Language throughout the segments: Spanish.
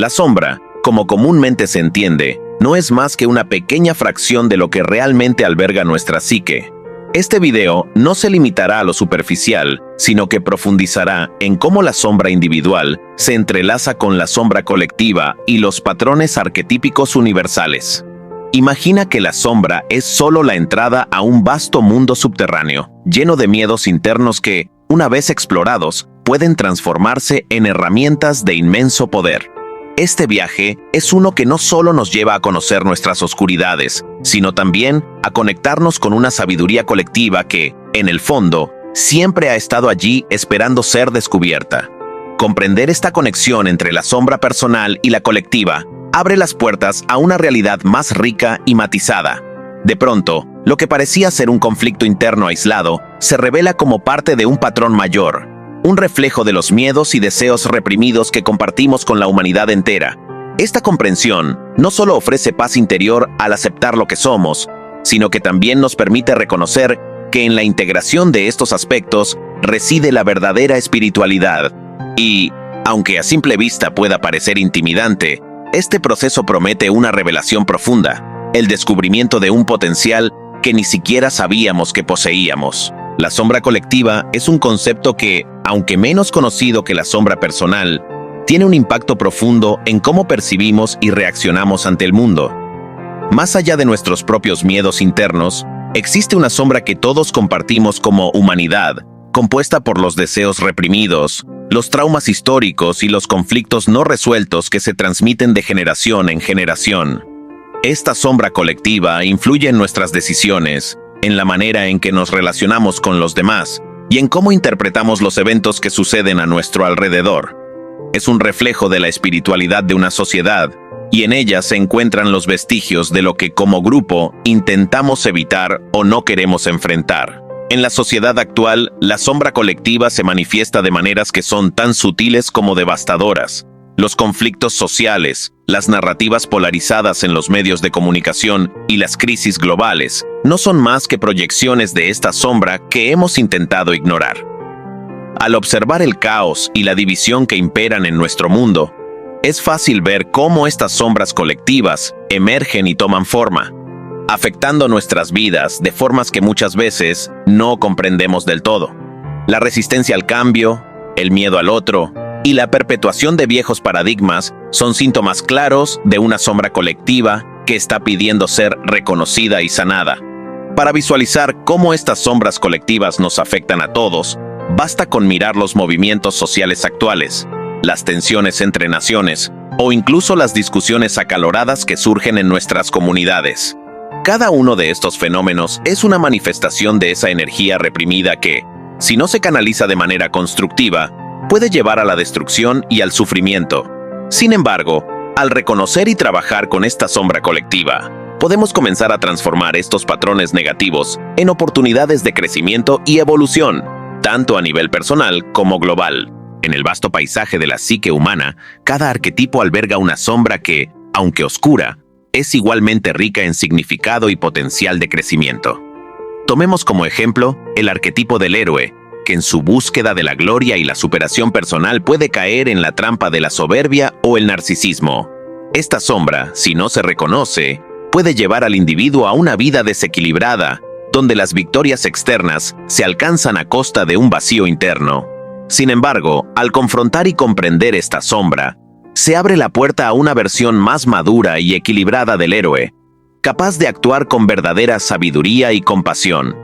La sombra, como comúnmente se entiende, no es más que una pequeña fracción de lo que realmente alberga nuestra psique. Este video no se limitará a lo superficial, sino que profundizará en cómo la sombra individual se entrelaza con la sombra colectiva y los patrones arquetípicos universales. Imagina que la sombra es solo la entrada a un vasto mundo subterráneo, lleno de miedos internos que, una vez explorados, pueden transformarse en herramientas de inmenso poder. Este viaje es uno que no solo nos lleva a conocer nuestras oscuridades, sino también a conectarnos con una sabiduría colectiva que, en el fondo, siempre ha estado allí esperando ser descubierta. Comprender esta conexión entre la sombra personal y la colectiva abre las puertas a una realidad más rica y matizada. De pronto, lo que parecía ser un conflicto interno aislado se revela como parte de un patrón mayor, un reflejo de los miedos y deseos reprimidos que compartimos con la humanidad entera. Esta comprensión no solo ofrece paz interior al aceptar lo que somos, sino que también nos permite reconocer que en la integración de estos aspectos reside la verdadera espiritualidad. Y, aunque a simple vista pueda parecer intimidante, este proceso promete una revelación profunda, el descubrimiento de un potencial que ni siquiera sabíamos que poseíamos. La sombra colectiva es un concepto que, aunque menos conocido que la sombra personal, tiene un impacto profundo en cómo percibimos y reaccionamos ante el mundo. Más allá de nuestros propios miedos internos, existe una sombra que todos compartimos como humanidad, compuesta por los deseos reprimidos, los traumas históricos y los conflictos no resueltos que se transmiten de generación en generación. Esta sombra colectiva influye en nuestras decisiones, en la manera en que nos relacionamos con los demás y en cómo interpretamos los eventos que suceden a nuestro alrededor. Es un reflejo de la espiritualidad de una sociedad, y en ella se encuentran los vestigios de lo que como grupo intentamos evitar o no queremos enfrentar. En la sociedad actual, la sombra colectiva se manifiesta de maneras que son tan sutiles como devastadoras. Los conflictos sociales, las narrativas polarizadas en los medios de comunicación y las crisis globales no son más que proyecciones de esta sombra que hemos intentado ignorar. Al observar el caos y la división que imperan en nuestro mundo, es fácil ver cómo estas sombras colectivas emergen y toman forma, afectando nuestras vidas de formas que muchas veces no comprendemos del todo. La resistencia al cambio, el miedo al otro y la perpetuación de viejos paradigmas son síntomas claros de una sombra colectiva que está pidiendo ser reconocida y sanada. Para visualizar cómo estas sombras colectivas nos afectan a todos, basta con mirar los movimientos sociales actuales, las tensiones entre naciones o incluso las discusiones acaloradas que surgen en nuestras comunidades. Cada uno de estos fenómenos es una manifestación de esa energía reprimida que, si no se canaliza de manera constructiva, puede llevar a la destrucción y al sufrimiento. Sin embargo, al reconocer y trabajar con esta sombra colectiva, podemos comenzar a transformar estos patrones negativos en oportunidades de crecimiento y evolución, tanto a nivel personal como global. En el vasto paisaje de la psique humana, cada arquetipo alberga una sombra que, aunque oscura, es igualmente rica en significado y potencial de crecimiento. Tomemos como ejemplo el arquetipo del héroe, que en su búsqueda de la gloria y la superación personal puede caer en la trampa de la soberbia o el narcisismo. Esta sombra, si no se reconoce, puede llevar al individuo a una vida desequilibrada, donde las victorias externas se alcanzan a costa de un vacío interno. Sin embargo, al confrontar y comprender esta sombra, se abre la puerta a una versión más madura y equilibrada del héroe, capaz de actuar con verdadera sabiduría y compasión.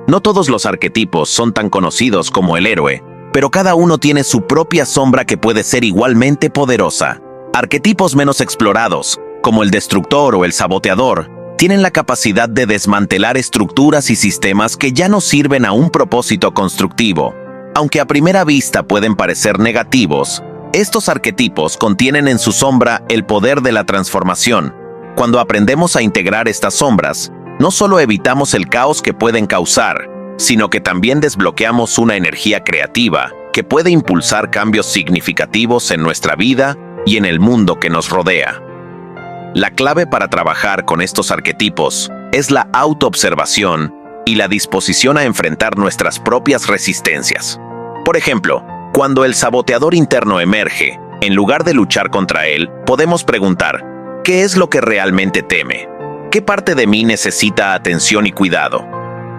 No todos los arquetipos son tan conocidos como el héroe, pero cada uno tiene su propia sombra que puede ser igualmente poderosa. Arquetipos menos explorados, como el destructor o el saboteador, tienen la capacidad de desmantelar estructuras y sistemas que ya no sirven a un propósito constructivo. Aunque a primera vista pueden parecer negativos, estos arquetipos contienen en su sombra el poder de la transformación. Cuando aprendemos a integrar estas sombras, no solo evitamos el caos que pueden causar, sino que también desbloqueamos una energía creativa que puede impulsar cambios significativos en nuestra vida y en el mundo que nos rodea. La clave para trabajar con estos arquetipos es la autoobservación y la disposición a enfrentar nuestras propias resistencias. Por ejemplo, cuando el saboteador interno emerge, En lugar de luchar contra él, podemos preguntar, ¿qué es lo que realmente teme? ¿Qué parte de mí necesita atención y cuidado?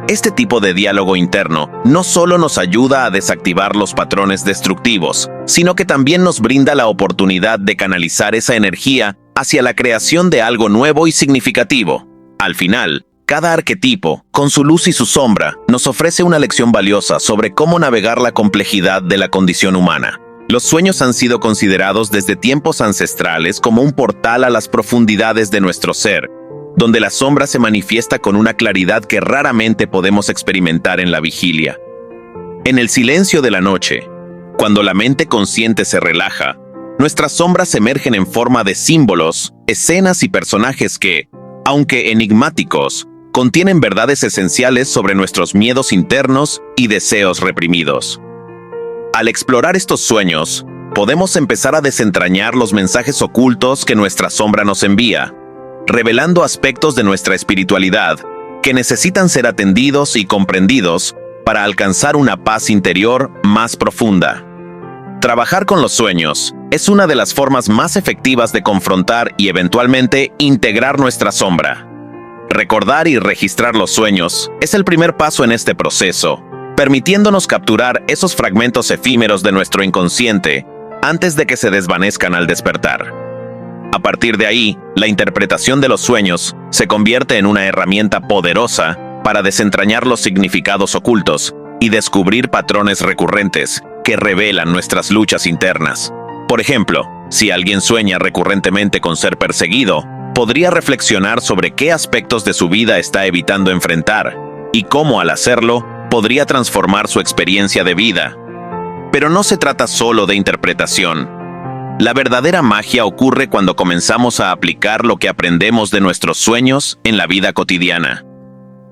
Este tipo de diálogo interno no solo nos ayuda a desactivar los patrones destructivos, sino que también nos brinda la oportunidad de canalizar esa energía hacia la creación de algo nuevo y significativo. Al final, cada arquetipo, con su luz y su sombra, nos ofrece una lección valiosa sobre cómo navegar la complejidad de la condición humana. Los sueños han sido considerados desde tiempos ancestrales como un portal a las profundidades de nuestro ser, donde la sombra se manifiesta con una claridad que raramente podemos experimentar en la vigilia. En el silencio de la noche, cuando la mente consciente se relaja, nuestras sombras emergen en forma de símbolos, escenas y personajes que, aunque enigmáticos, contienen verdades esenciales sobre nuestros miedos internos y deseos reprimidos. Al explorar estos sueños, podemos empezar a desentrañar los mensajes ocultos que nuestra sombra nos envía, revelando aspectos de nuestra espiritualidad que necesitan ser atendidos y comprendidos para alcanzar una paz interior más profunda. Trabajar con los sueños es una de las formas más efectivas de confrontar y eventualmente integrar nuestra sombra. Recordar y registrar los sueños es el primer paso en este proceso, permitiéndonos capturar esos fragmentos efímeros de nuestro inconsciente antes de que se desvanezcan al despertar. A partir de ahí, la interpretación de los sueños se convierte en una herramienta poderosa para desentrañar los significados ocultos y descubrir patrones recurrentes que revelan nuestras luchas internas. Por ejemplo, si alguien sueña recurrentemente con ser perseguido, podría reflexionar sobre qué aspectos de su vida está evitando enfrentar y cómo, al hacerlo, podría transformar su experiencia de vida. Pero no se trata solo de interpretación. La verdadera magia ocurre cuando comenzamos a aplicar lo que aprendemos de nuestros sueños en la vida cotidiana.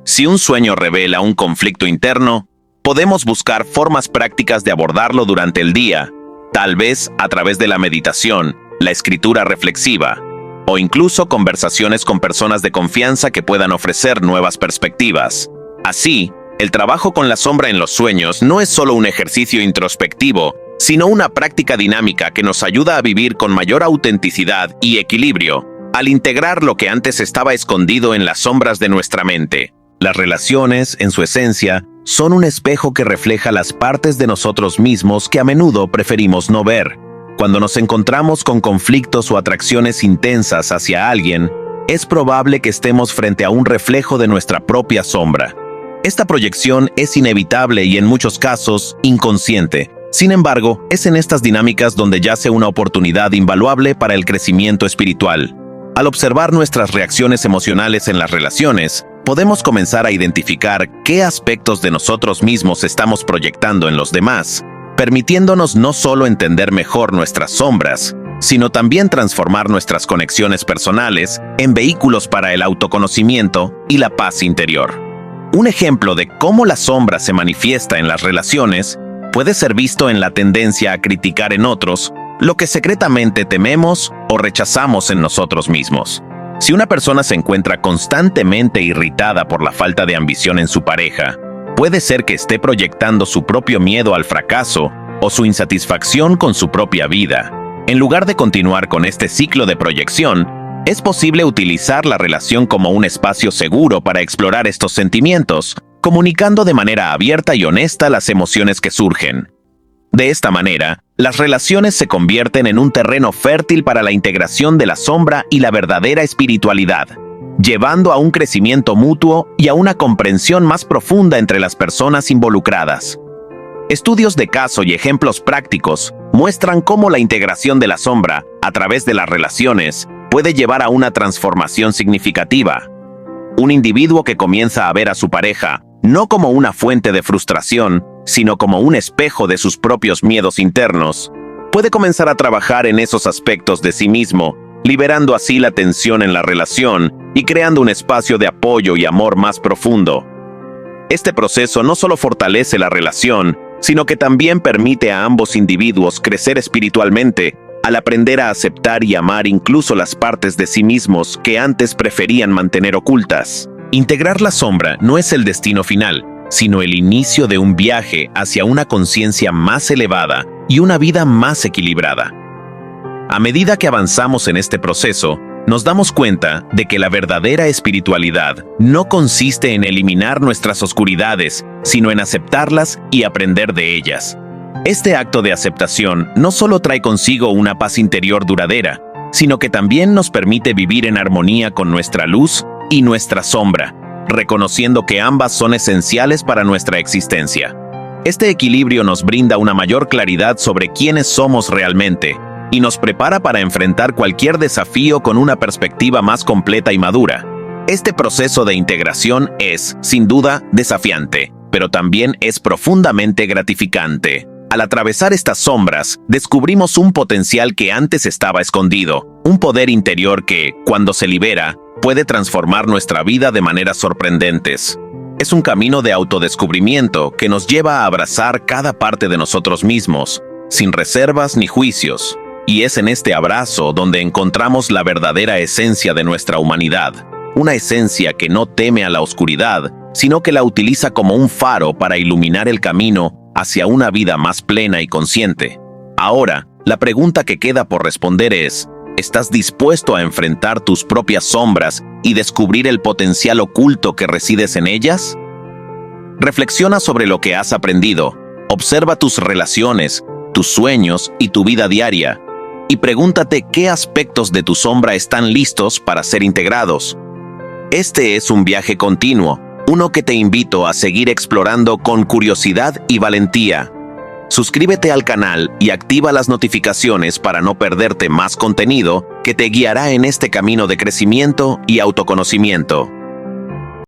Si un sueño revela un conflicto interno, podemos buscar formas prácticas de abordarlo durante el día, tal vez a través de la meditación, la escritura reflexiva, o incluso conversaciones con personas de confianza que puedan ofrecer nuevas perspectivas. Así, el trabajo con la sombra en los sueños no es solo un ejercicio introspectivo, sino una práctica dinámica que nos ayuda a vivir con mayor autenticidad y equilibrio, al integrar lo que antes estaba escondido en las sombras de nuestra mente. Las relaciones, en su esencia, son un espejo que refleja las partes de nosotros mismos que a menudo preferimos no ver. Cuando nos encontramos con conflictos o atracciones intensas hacia alguien, es probable que estemos frente a un reflejo de nuestra propia sombra. Esta proyección es inevitable y en muchos casos inconsciente. Sin embargo, es en estas dinámicas donde yace una oportunidad invaluable para el crecimiento espiritual. Al observar nuestras reacciones emocionales en las relaciones, podemos comenzar a identificar qué aspectos de nosotros mismos estamos proyectando en los demás, permitiéndonos no solo entender mejor nuestras sombras, sino también transformar nuestras conexiones personales en vehículos para el autoconocimiento y la paz interior. Un ejemplo de cómo la sombra se manifiesta en las relaciones puede ser visto en la tendencia a criticar en otros lo que secretamente tememos o rechazamos en nosotros mismos. Si una persona se encuentra constantemente irritada por la falta de ambición en su pareja, puede ser que esté proyectando su propio miedo al fracaso o su insatisfacción con su propia vida. En lugar de continuar con este ciclo de proyección, es posible utilizar la relación como un espacio seguro para explorar estos sentimientos, comunicando de manera abierta y honesta las emociones que surgen. De esta manera, las relaciones se convierten en un terreno fértil para la integración de la sombra y la verdadera espiritualidad, llevando a un crecimiento mutuo y a una comprensión más profunda entre las personas involucradas. Estudios de caso y ejemplos prácticos muestran cómo la integración de la sombra, a través de las relaciones, puede llevar a una transformación significativa. Un individuo que comienza a ver a su pareja no como una fuente de frustración, sino como un espejo de sus propios miedos internos, puede comenzar a trabajar en esos aspectos de sí mismo, liberando así la tensión en la relación y creando un espacio de apoyo y amor más profundo. Este proceso no solo fortalece la relación, sino que también permite a ambos individuos crecer espiritualmente, al aprender a aceptar y amar incluso las partes de sí mismos que antes preferían mantener ocultas. Integrar la sombra no es el destino final, sino el inicio de un viaje hacia una conciencia más elevada y una vida más equilibrada. A medida que avanzamos en este proceso, nos damos cuenta de que la verdadera espiritualidad no consiste en eliminar nuestras oscuridades, sino en aceptarlas y aprender de ellas. Este acto de aceptación no solo trae consigo una paz interior duradera, sino que también nos permite vivir en armonía con nuestra luz y nuestra sombra, reconociendo que ambas son esenciales para nuestra existencia. Este equilibrio nos brinda una mayor claridad sobre quiénes somos realmente y nos prepara para enfrentar cualquier desafío con una perspectiva más completa y madura. Este proceso de integración es, sin duda, desafiante, pero también es profundamente gratificante. Al atravesar estas sombras, descubrimos un potencial que antes estaba escondido, un poder interior que, cuando se libera, puede transformar nuestra vida de maneras sorprendentes. Es un camino de autodescubrimiento que nos lleva a abrazar cada parte de nosotros mismos, sin reservas ni juicios. Y es en este abrazo donde encontramos la verdadera esencia de nuestra humanidad, una esencia que no teme a la oscuridad, sino que la utiliza como un faro para iluminar el camino hacia una vida más plena y consciente. Ahora, la pregunta que queda por responder es, ¿estás dispuesto a enfrentar tus propias sombras y descubrir el potencial oculto que resides en ellas? Reflexiona sobre lo que has aprendido, observa tus relaciones, tus sueños y tu vida diaria, y pregúntate qué aspectos de tu sombra están listos para ser integrados. Este es un viaje continuo, uno que te invito a seguir explorando con curiosidad y valentía. Suscríbete al canal y activa las notificaciones para no perderte más contenido que te guiará en este camino de crecimiento y autoconocimiento.